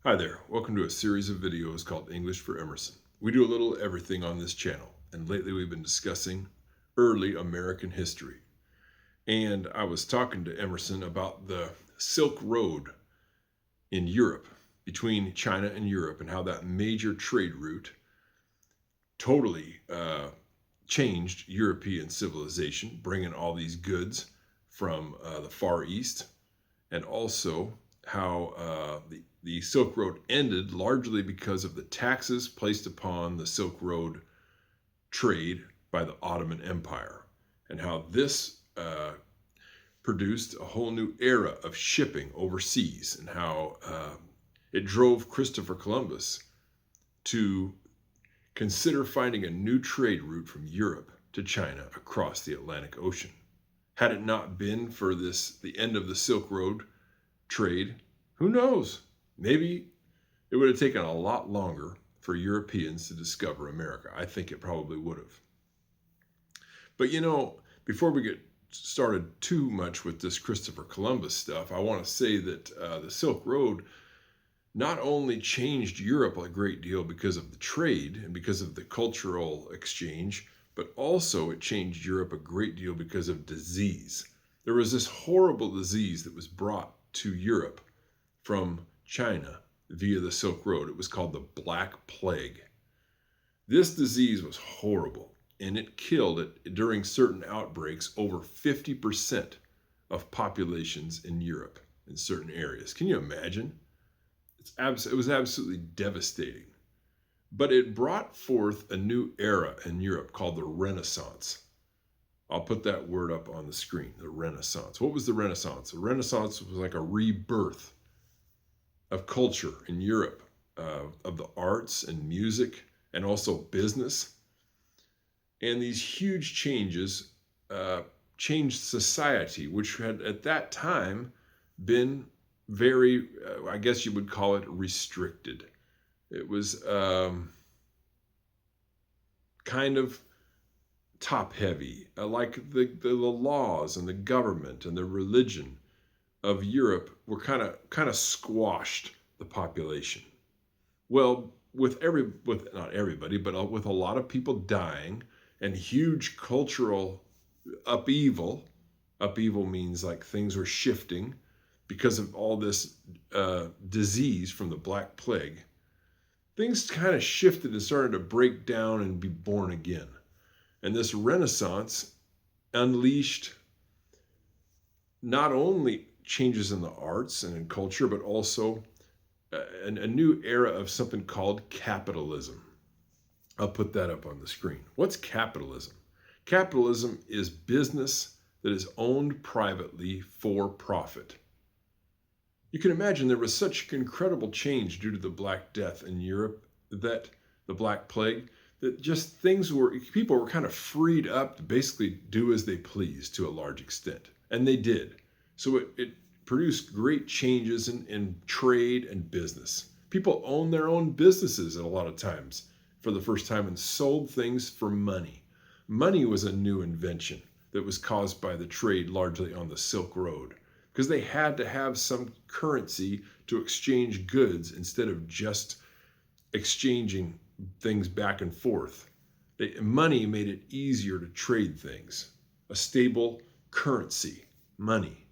Hi there, welcome to a series of videos called English for Emerson. We do a little everything on this channel, and lately we've been discussing early American history. And I was talking to Emerson about the Silk Road in Europe, between China and Europe, and how that major trade route totally changed European civilization, bringing all these goods from the Far East, and also how the Silk Road ended largely because of the taxes placed upon the Silk Road trade by the Ottoman Empire, and how this produced a whole new era of shipping overseas, and how it drove Christopher Columbus to consider finding a new trade route from Europe to China across the Atlantic Ocean. Had it not been for the end of the Silk Road trade, who knows? Maybe it would have taken a lot longer for Europeans to discover America. I think it probably would have. But before we get started too much with this Christopher Columbus stuff, I want to say that the Silk Road not only changed Europe a great deal because of the trade and because of the cultural exchange, but also it changed Europe a great deal because of disease. There was this horrible disease that was brought to Europe from China via the Silk Road. It was called the Black Plague. This disease was horrible, and it killed, during certain outbreaks, over 50% of populations in Europe in certain areas. Can you imagine? It was absolutely devastating. But it brought forth a new era in Europe called the Renaissance. I'll put that word up on the screen, the Renaissance. What was the Renaissance? The Renaissance was like a rebirth of culture in Europe, of the arts and music, and also business. And these huge changes changed society, which had at that time been very, I guess you would call it, restricted. It was kind of top heavy, like the laws and the government and the religion of Europe were kind of squashed the population. Well, with not everybody, but with a lot of people dying and huge cultural upheaval. Upheaval means like things were shifting because of all this disease from the Black Plague. Things kind of shifted and started to break down and be born again. And this Renaissance unleashed not only changes in the arts and in culture, but also a new era of something called capitalism. I'll put that up on the screen. What's capitalism? Capitalism is business that is owned privately for profit. You can imagine there was such incredible change due to the Black Death in Europe, that the Black Plague, that just people were kind of freed up to basically do as they pleased to a large extent. And they did. So it produced great changes in trade and business. People owned their own businesses at a lot of times for the first time and sold things for money. Money was a new invention that was caused by the trade largely on the Silk Road, because they had to have some currency to exchange goods instead of just exchanging things back and forth. Money made it easier to trade things. A stable currency, money.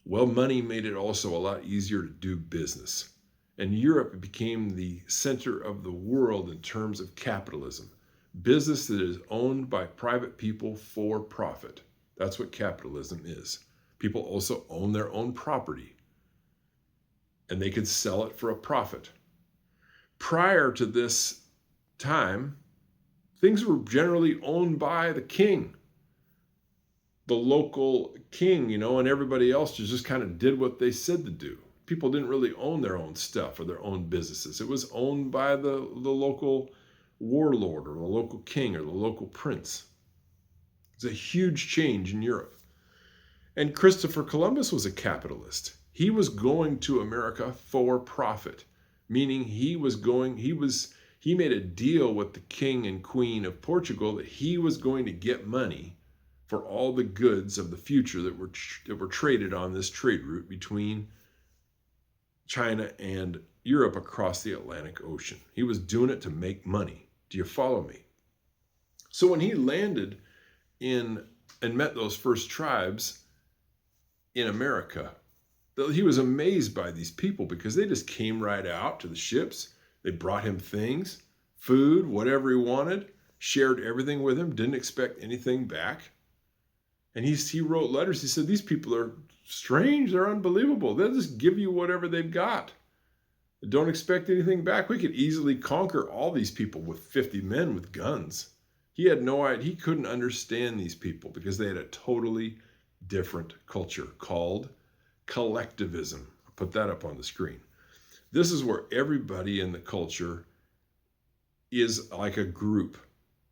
Well, money made it also a lot easier to do business. And Europe became the center of the world in terms of capitalism. Business that is owned by private people for profit. That's what capitalism is. People also own their own property, and they could sell it for a profit. Prior to this time, things were generally owned by the king, the local king, and everybody else just kind of did what they said to do. People didn't really own their own stuff or their own businesses. It was owned by the local warlord or the local king or the local prince. It's a huge change in Europe. And Christopher Columbus was a capitalist. He was going to America for profit, meaning he made a deal with the king and queen of Portugal that he was going to get money for all the goods of the future that were traded on this trade route between China and Europe across the Atlantic Ocean. He was doing it to make money. Do you follow me? So when he landed in and met those first tribes in America, he was amazed by these people because they just came right out to the ships. They brought him things, food, whatever he wanted, shared everything with him, didn't expect anything back. And he wrote letters. He said, these people are strange. They're unbelievable. They'll just give you whatever they've got. Don't expect anything back. We could easily conquer all these people with 50 men with guns. He had no idea. He couldn't understand these people because they had a totally different culture called collectivism. I'll put that up on the screen. This is where everybody in the culture is like a group.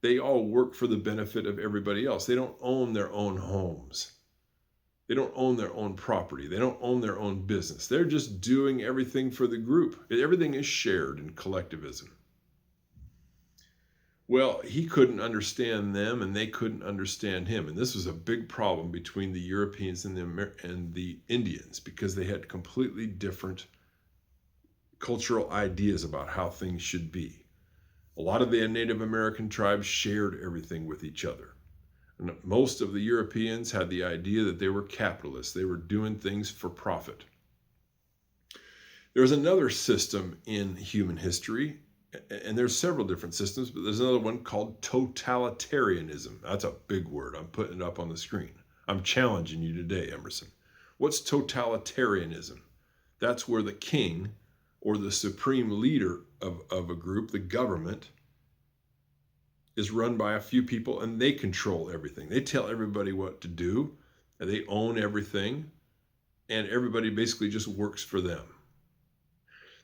They all work for the benefit of everybody else. They don't own their own homes. They don't own their own property. They don't own their own business. They're just doing everything for the group. Everything is shared in collectivism. Well, he couldn't understand them and they couldn't understand him. And this was a big problem between the Europeans and the Indians because they had completely different cultural ideas about how things should be. A lot of the Native American tribes shared everything with each other. And most of the Europeans had the idea that they were capitalists. They were doing things for profit. There's another system in human history, and there's several different systems, but there's another one called totalitarianism. That's a big word. I'm putting it up on the screen. I'm challenging you today, Emerson. What's totalitarianism? That's where the king or the supreme leader of a group, the government, is run by a few people and they control everything. They tell everybody what to do, and they own everything, and everybody basically just works for them.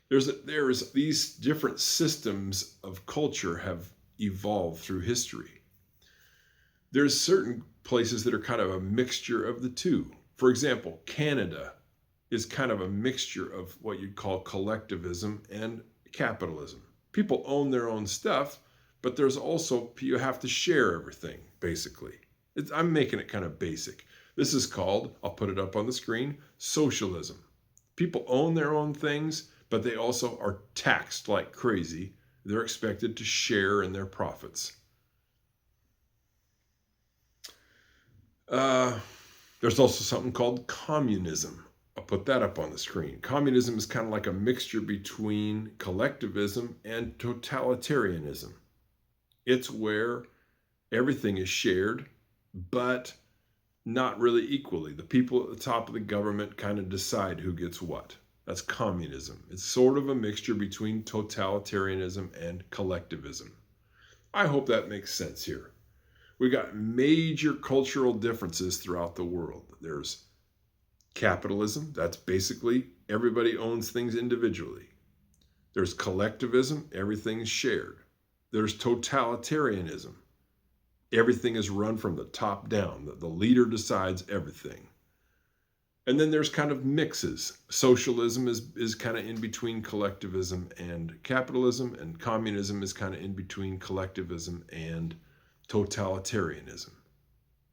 There's these different systems of culture have evolved through history. There's certain places that are kind of a mixture of the two. For example, Canada is kind of a mixture of what you'd call collectivism and capitalism. People own their own stuff, but there's also, you have to share everything, basically. I'm making it kind of basic. This is called, I'll put it up on the screen, socialism. People own their own things, but they also are taxed like crazy. They're expected to share in their profits. There's also something called communism. I'll put that up on the screen. Communism is kind of like a mixture between collectivism and totalitarianism. It's where everything is shared, but not really equally. The people at the top of the government kind of decide who gets what. That's communism. It's sort of a mixture between totalitarianism and collectivism. I hope that makes sense here. We got major cultural differences throughout the world. There's capitalism. That's basically everybody owns things individually. There's collectivism. Everything is shared. There's totalitarianism. Everything is run from the top down. The leader decides everything. And then there's kind of mixes. Socialism is kind of in between collectivism and capitalism, and communism is kind of in between collectivism and totalitarianism.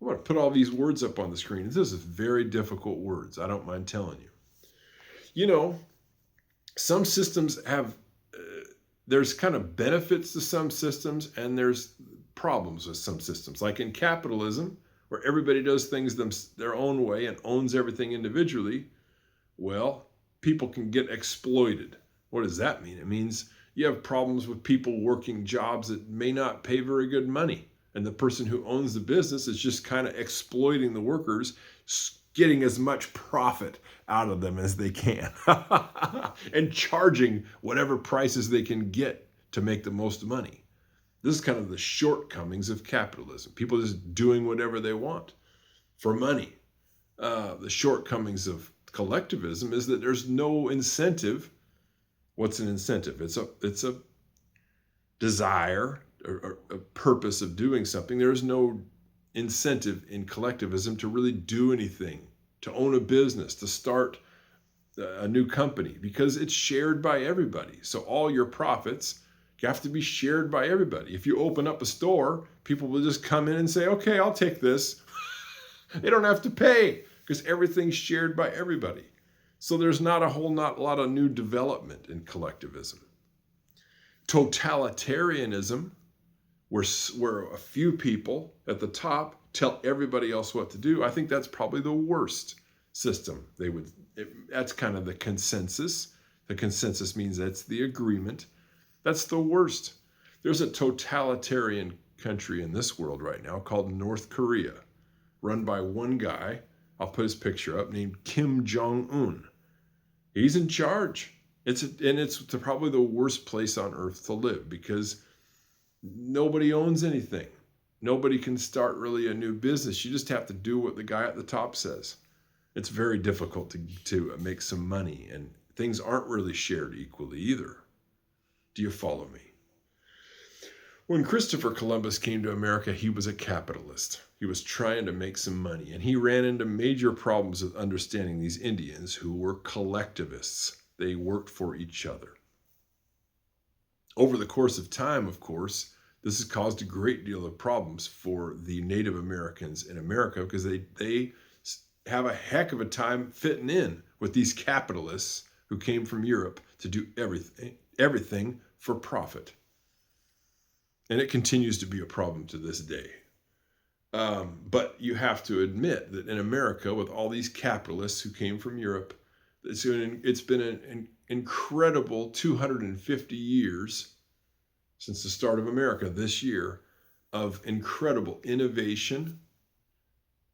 I want to put all these words up on the screen. This is very difficult words. I don't mind telling you. You know, some systems have, there's kind of benefits to some systems and there's problems with some systems. Like in capitalism, where everybody does things their own way and owns everything individually, well, people can get exploited. What does that mean? It means you have problems with people working jobs that may not pay very good money. And the person who owns the business is just kind of exploiting the workers, getting as much profit out of them as they can and charging whatever prices they can get to make the most money. This is kind of the shortcomings of capitalism. People just doing whatever they want for money. The shortcomings of collectivism is that there's no incentive. What's an incentive? It's a desire or a purpose of doing something. There's no incentive in collectivism to really do anything, to own a business, to start a new company, because it's shared by everybody. So all your profits have to be shared by everybody. If you open up a store, people will just come in and say, okay, I'll take this. They don't have to pay because everything's shared by everybody. So there's not a lot of new development in collectivism. Totalitarianism, where a few people at the top tell everybody else what to do, I think that's probably the worst system. That's kind of the consensus. The consensus means that's the agreement. That's the worst. There's a totalitarian country in this world right now called North Korea, run by one guy, I'll put his picture up, named Kim Jong-un. He's in charge. It's probably the worst place on earth to live because nobody owns anything. Nobody can start really a new business. You just have to do what the guy at the top says. It's very difficult to make some money, and things aren't really shared equally either. Do you follow me? When Christopher Columbus came to America, he was a capitalist. He was trying to make some money, and he ran into major problems with understanding these Indians who were collectivists. They worked for each other. Over the course of time, of course, this has caused a great deal of problems for the Native Americans in America because they have a heck of a time fitting in with these capitalists who came from Europe to do everything for profit. And it continues to be a problem to this day. But you have to admit that in America, with all these capitalists who came from Europe, it's been an incredible 250 years since the start of America this year of incredible innovation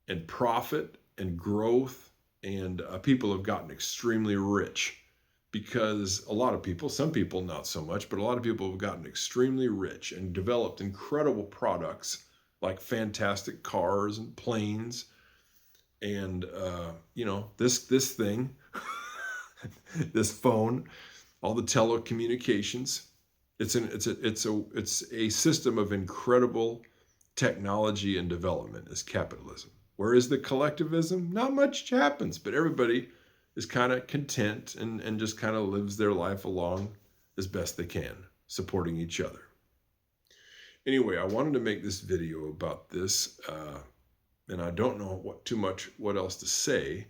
and profit and growth. And people have gotten extremely rich because a lot of people, some people not so much, but a lot of people have gotten extremely rich and developed incredible products like fantastic cars and planes and this thing, this phone, all the telecommunications. It's a system of incredible technology and development is capitalism. Where is the collectivism? Not much happens, but everybody is kind of content and just kind of lives their life along as best they can, supporting each other. Anyway, I wanted to make this video about this, and I don't know what else to say,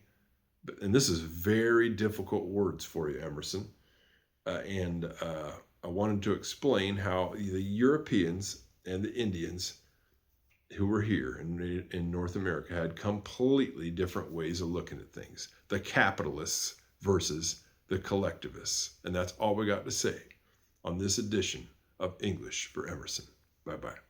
and this is very difficult words for you, Emerson, and I wanted to explain how the Europeans and the Indians who were here in North America had completely different ways of looking at things. The capitalists versus the collectivists. And that's all we got to say on this edition of English for Emerson. Bye-bye.